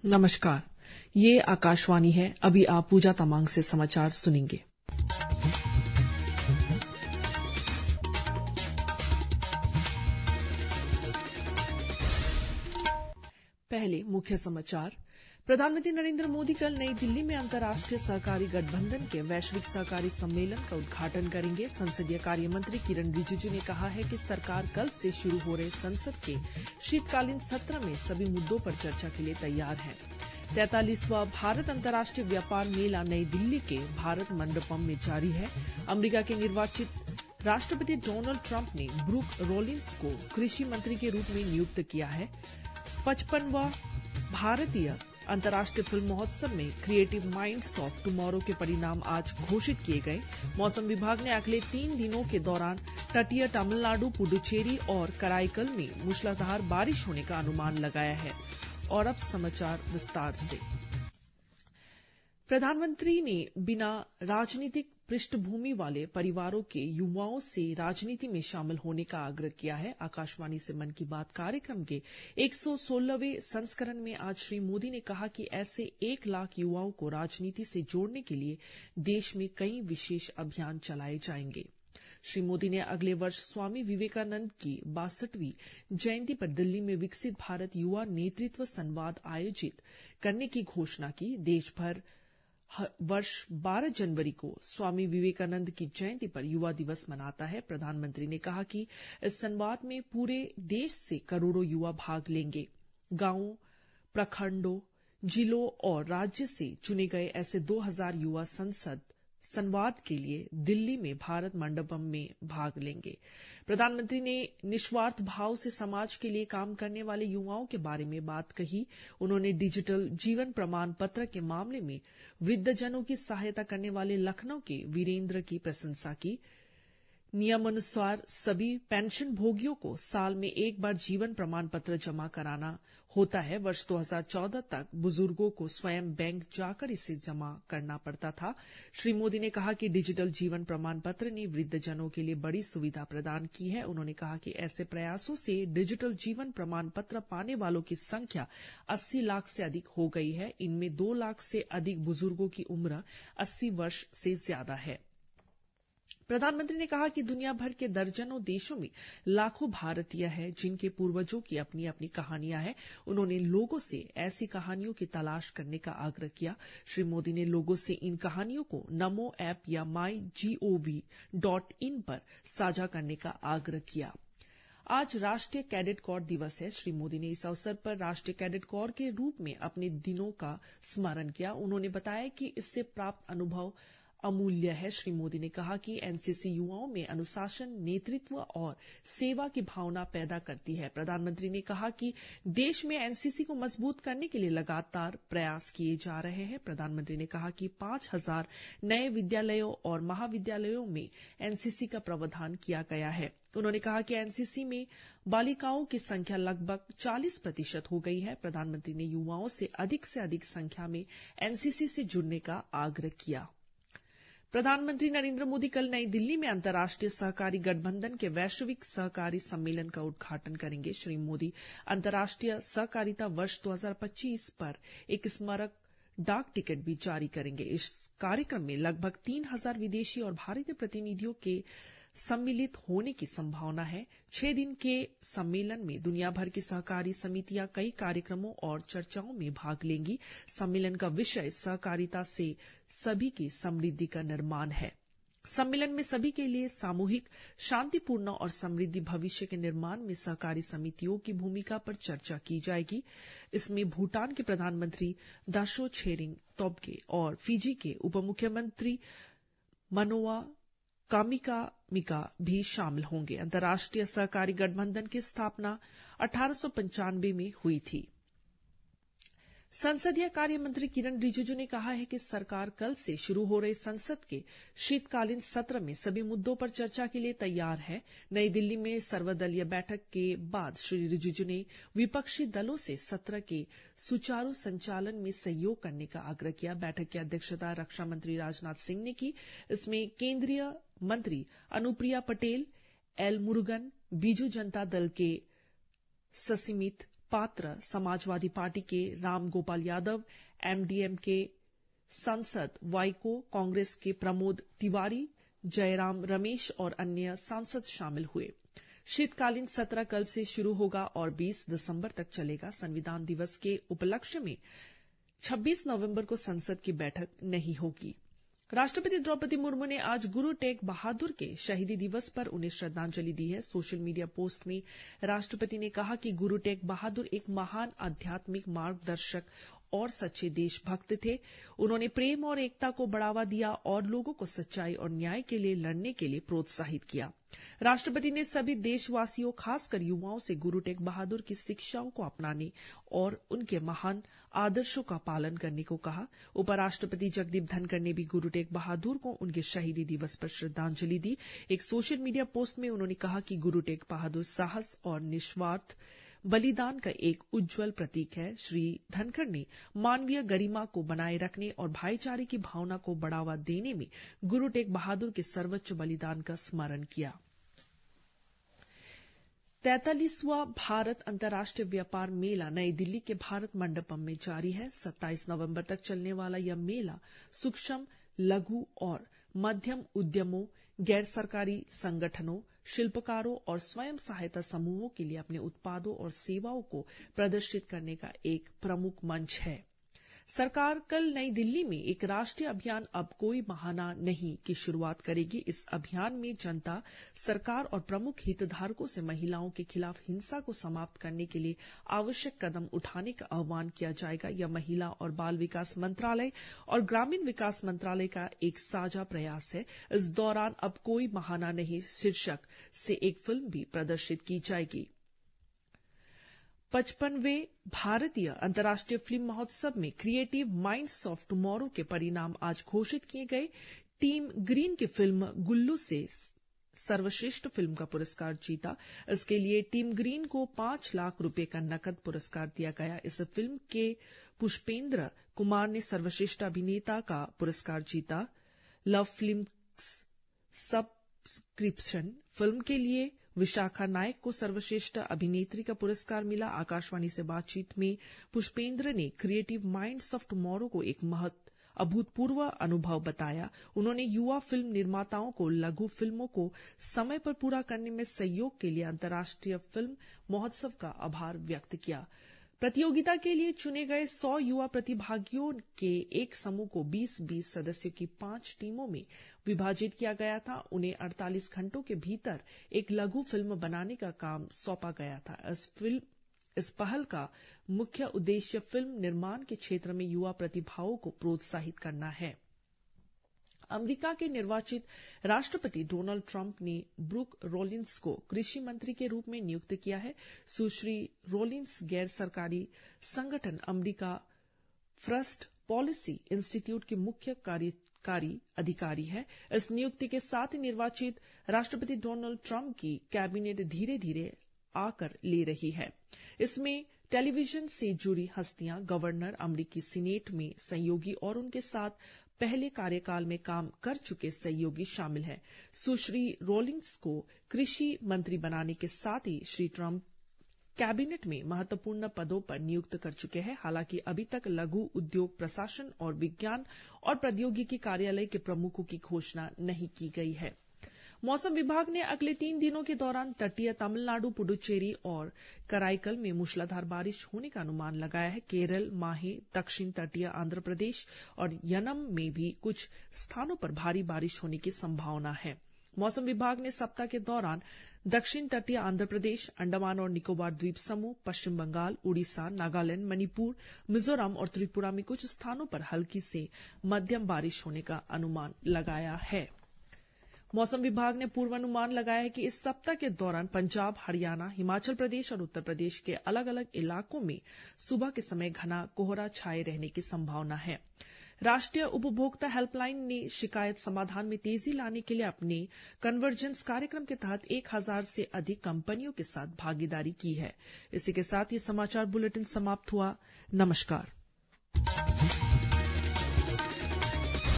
नमस्कार, ये आकाशवाणी है। अभी आप पूजा तमांग से समाचार सुनेंगे। पहले मुख्य समाचार। प्रधानमंत्री नरेंद्र मोदी कल नई दिल्ली में अंतर्राष्ट्रीय सहकारी गठबंधन के वैश्विक सहकारी सम्मेलन का उद्घाटन करेंगे। संसदीय कार्य मंत्री किरण रिजिजू ने कहा है कि सरकार कल से शुरू हो रहे संसद के शीतकालीन सत्र में सभी मुद्दों पर चर्चा के लिए तैयार है। 43वां भारत अंतर्राष्ट्रीय व्यापार मेला नई दिल्ली के भारत मंडपम में जारी है। अमेरिका के निर्वाचित राष्ट्रपति डोनाल्ड ट्रंप ने ब्रूक रोलिंस को कृषि मंत्री के रूप में नियुक्त किया है। 55वां भारतीय अंतर्राष्ट्रीय फिल्म महोत्सव में क्रिएटिव माइंड्स ऑफ टुमारो के परिणाम आज घोषित किए गए। मौसम विभाग ने अगले 3 दिनों के दौरान तटीय तमिलनाडु, पुडुचेरी और कराईकल में मूसलाधार बारिश होने का अनुमान लगाया है। और अब समाचार विस्तार से। प्रधानमंत्री ने बिना राजनीतिक पृष्ठभूमि वाले परिवारों के युवाओं से राजनीति में शामिल होने का आग्रह किया है। आकाशवाणी से मन की बात कार्यक्रम के 116वें संस्करण में आज श्री मोदी ने कहा कि ऐसे 1 लाख युवाओं को राजनीति से जोड़ने के लिए देश में कई विशेष अभियान चलाए जाएंगे। श्री मोदी ने अगले वर्ष स्वामी विवेकानंद की 62वीं जयंती पर दिल्ली में विकसित भारत युवा नेतृत्व संवाद आयोजित करने की घोषणा की। देश भर वर्ष 12 जनवरी को स्वामी विवेकानंद की जयंती पर युवा दिवस मनाता है। प्रधानमंत्री ने कहा कि इस संवाद में पूरे देश से करोड़ों युवा भाग लेंगे। गांवों, प्रखंडों, जिलों और राज्य से चुने गए ऐसे 2000 युवा संवाद के लिए दिल्ली में भारत मंडपम में भाग लेंगे। प्रधानमंत्री ने निस्वार्थ भाव से समाज के लिए काम करने वाले युवाओं के बारे में बात कही। उन्होंने डिजिटल जीवन प्रमाण पत्र के मामले में वृद्धजनों की सहायता करने वाले लखनऊ के वीरेंद्र की प्रशंसा की। नियमानुसार सभी पेंशन भोगियों को साल में 1 बार जीवन प्रमाण पत्र जमा कराना होता है। वर्ष 2014 तक बुजुर्गों को स्वयं बैंक जाकर इसे जमा करना पड़ता था। श्री मोदी ने कहा कि डिजिटल जीवन प्रमाण पत्र ने वृद्धजनों के लिए बड़ी सुविधा प्रदान की है। उन्होंने कहा कि ऐसे प्रयासों से डिजिटल जीवन प्रमाण पत्र पाने वालों की संख्या 80 लाख से अधिक हो गई है। इनमें 2 लाख से अधिक बुजुर्गों की उम्र 80 वर्ष से ज्यादा है। प्रधानमंत्री ने कहा कि दुनिया भर के दर्जनों देशों में लाखों भारतीय हैं जिनके पूर्वजों की अपनी अपनी कहानियां हैं। उन्होंने लोगों से ऐसी कहानियों की तलाश करने का आग्रह किया। श्री मोदी ने लोगों से इन कहानियों को नमो ऐप या mygov.in पर साझा करने का आग्रह किया। आज राष्ट्रीय कैडेट कोर दिवस है। श्री मोदी ने इस अवसर पर राष्ट्रीय कैडेट कोर के रूप में अपने दिनों का स्मरण किया। उन्होंने बताया कि इससे प्राप्त अनुभव अमूल्य है। श्री मोदी ने कहा कि एनसीसी युवाओं में अनुशासन, नेतृत्व और सेवा की भावना पैदा करती है। प्रधानमंत्री ने कहा कि देश में एनसीसी को मजबूत करने के लिए लगातार प्रयास किए जा रहे हैं। प्रधानमंत्री ने कहा कि 5000 नए विद्यालयों और महाविद्यालयों में एनसीसी का प्रावधान किया गया है। उन्होंने कहा कि एनसीसी में बालिकाओं की संख्या लगभग 40% हो गई है। प्रधानमंत्री ने युवाओं से अधिक संख्या में एनसीसी से जुड़ने का आग्रह किया। प्रधानमंत्री नरेंद्र मोदी कल नई दिल्ली में अंतर्राष्ट्रीय सहकारी गठबंधन के वैश्विक सहकारी सम्मेलन का उद्घाटन करेंगे। श्री मोदी अंतर्राष्ट्रीय सहकारिता वर्ष 2025 पर एक स्मारक डाक टिकट भी जारी करेंगे। इस कार्यक्रम में लगभग 3000 विदेशी और भारतीय प्रतिनिधियों के सम्मिलित होने की संभावना है। 6 दिन के सम्मेलन में दुनिया भर की सहकारी समितियां कई कार्यक्रमों और चर्चाओं में भाग लेंगी। सम्मेलन का विषय सहकारिता से सभी की समृद्धि का निर्माण है। सम्मेलन में सभी के लिए सामूहिक, शांतिपूर्ण और समृद्धि भविष्य के निर्माण में सहकारी समितियों की भूमिका पर चर्चा की जाएगी। इसमें भूटान के प्रधानमंत्री दाशो छेरिंग तोब्गे और फिजी के उप मुख्यमंत्री मनोआ कामिका भी शामिल होंगे। अंतर्राष्ट्रीय सहकारी गठबंधन की स्थापना 1895 में हुई थी। संसदीय कार्य मंत्री किरण रिजिजू ने कहा है कि सरकार कल से शुरू हो रहे संसद के शीतकालीन सत्र में सभी मुद्दों पर चर्चा के लिए तैयार है। नई दिल्ली में सर्वदलीय बैठक के बाद श्री रिजिजू ने विपक्षी दलों से सत्र के सुचारू संचालन में सहयोग करने का आग्रह किया। बैठक की अध्यक्षता रक्षा मंत्री राजनाथ सिंह ने की। इसमें केंद्रीय मंत्री अनुप्रिया पटेल, एल मुरुगन, बीजू जनता दल के ससीमित पात्र, समाजवादी पार्टी के राम गोपाल यादव, एमडीएम के सांसद वाइको, कांग्रेस के प्रमोद तिवारी, जयराम रमेश और अन्य सांसद शामिल हुए। शीतकालीन सत्र कल से शुरू होगा और 20 दिसंबर तक चलेगा। संविधान दिवस के उपलक्ष्य में 26 नवंबर को संसद की बैठक नहीं होगी। राष्ट्रपति द्रौपदी मुर्मू ने आज गुरु टेग बहादुर के शहीदी दिवस पर उन्हें श्रद्धांजलि दी है। सोशल मीडिया पोस्ट में राष्ट्रपति ने कहा कि गुरु टेग बहादुर एक महान आध्यात्मिक मार्गदर्शक और सच्चे देशभक्त थे। उन्होंने प्रेम और एकता को बढ़ावा दिया और लोगों को सच्चाई और न्याय के लिए लड़ने के लिए प्रोत्साहित किया। राष्ट्रपति ने सभी देशवासियों, खासकर युवाओं से गुरु टेग बहादुर की शिक्षाओं को अपनाने और उनके महान आदर्शों का पालन करने को कहा। उपराष्ट्रपति जगदीप धनखड़ ने भी गुरु टेग बहादुर को उनके शहीदी दिवस पर श्रद्धांजलि दी। एक सोशल मीडिया पोस्ट में उन्होंने कहा कि गुरु टेग बहादुर साहस और निस्वार्थ बलिदान का एक उज्जवल प्रतीक है। श्री धनखड़ ने मानवीय गरिमा को बनाए रखने और भाईचारे की भावना को बढ़ावा देने में गुरु टेग बहादुर के सर्वोच्च बलिदान का स्मरण किया। 43वां भारत अंतर्राष्ट्रीय व्यापार मेला नई दिल्ली के भारत मंडपम में जारी है। 27 नवंबर तक चलने वाला यह मेला सूक्ष्म, लघु और मध्यम उद्यमों, गैर सरकारी संगठनों, शिल्पकारों और स्वयं सहायता समूहों के लिए अपने उत्पादों और सेवाओं को प्रदर्शित करने का एक प्रमुख मंच है। सरकार कल नई दिल्ली में एक राष्ट्रीय अभियान अब कोई बहाना नहीं की शुरुआत करेगी। इस अभियान में जनता, सरकार और प्रमुख हितधारकों से महिलाओं के खिलाफ हिंसा को समाप्त करने के लिए आवश्यक कदम उठाने का आह्वान किया जाएगा। यह महिला और बाल विकास मंत्रालय और ग्रामीण विकास मंत्रालय का एक साझा प्रयास है। इस दौरान अब कोई बहाना नहीं शीर्षक से एक फिल्म भी प्रदर्शित की जाएगी। 55वें भारतीय अंतर्राष्ट्रीय फिल्म महोत्सव में क्रिएटिव माइंड्स ऑफ टुमारो के परिणाम आज घोषित किए गए। टीम ग्रीन की फिल्म गुल्लू से सर्वश्रेष्ठ फिल्म का पुरस्कार जीता। इसके लिए टीम ग्रीन को 5 लाख रुपए का नकद पुरस्कार दिया गया। इस फिल्म के पुष्पेंद्र कुमार ने सर्वश्रेष्ठ अभिनेता का पुरस्कार जीता। लव फिल्म सब्सक्रिप्शन फिल्म के लिए विशाखा नायक को सर्वश्रेष्ठ अभिनेत्री का पुरस्कार मिला। आकाशवाणी से बातचीत में पुष्पेंद्र ने क्रिएटिव माइंड्स ऑफ टुमारो को एक अभूतपूर्व अनुभव बताया। उन्होंने युवा फिल्म निर्माताओं को लघु फिल्मों को समय पर पूरा करने में सहयोग के लिए अंतर्राष्ट्रीय फिल्म महोत्सव का आभार व्यक्त किया। प्रतियोगिता के लिए चुने गए 100 युवा प्रतिभागियों के एक समूह को 20-20 सदस्यों की 5 टीमों में विभाजित किया गया था। उन्हें 48 घंटों के भीतर एक लघु फिल्म बनाने का काम सौंपा गया था। इस पहल का मुख्य उद्देश्य फिल्म निर्माण के क्षेत्र में युवा प्रतिभाओं को प्रोत्साहित करना है। अमेरिका के निर्वाचित राष्ट्रपति डोनाल्ड ट्रंप ने ब्रूक रोलिंस को कृषि मंत्री के रूप में नियुक्त किया है। सुश्री रोलिंस गैर सरकारी संगठन अमेरिका फर्स्ट पॉलिसी इंस्टीट्यूट की मुख्य कार्यकारी अधिकारी है। इस नियुक्ति के साथ ही निर्वाचित राष्ट्रपति डोनाल्ड ट्रंप की कैबिनेट धीरे धीरे आकर ले रही है। इसमें टेलीविजन से जुड़ी हस्तियां, गवर्नर, अमेरिकी सीनेट में सहयोगी और उनके साथ पहले कार्यकाल में काम कर चुके सहयोगी शामिल हैं। सुश्री रोलिंस को कृषि मंत्री बनाने के साथ ही श्री ट्रंप कैबिनेट में महत्वपूर्ण पदों पर नियुक्त कर चुके हैं। हालांकि अभी तक लघु उद्योग, प्रशासन और विज्ञान और प्रौद्योगिकी कार्यालय के प्रमुखों की घोषणा नहीं की गई है। मौसम विभाग ने अगले 3 दिनों के दौरान तटीय तमिलनाडु, पुडुचेरी और कराईकल में मूसलाधार बारिश होने का अनुमान लगाया है। केरल, माहे, दक्षिण तटीय आंध्र प्रदेश और यनम में भी कुछ स्थानों पर भारी बारिश होने की संभावना है। मौसम विभाग ने सप्ताह के दौरान दक्षिण तटीय आंध्र प्रदेश, अंडमान और निकोबार द्वीप समूह, पश्चिम बंगाल, उड़ीसा, नागालैंड, मणिपुर, मिजोरम और त्रिपुरा में कुछ स्थानों पर हल्की से मध्यम बारिश होने का अनुमान लगाया है। मौसम विभाग ने पूर्वानुमान लगाया है कि इस सप्ताह के दौरान पंजाब, हरियाणा, हिमाचल प्रदेश और उत्तर प्रदेश के अलग अलग इलाकों में सुबह के समय घना कोहरा छाये रहने की संभावना है। राष्ट्रीय उपभोक्ता हेल्पलाइन ने शिकायत समाधान में तेजी लाने के लिए अपने कन्वर्जेंस कार्यक्रम के तहत 1000 से अधिक कंपनियों के साथ भागीदारी की है। इसी के साथ ये समाचार बुलेटिन समाप्त हुआ। नमस्कार।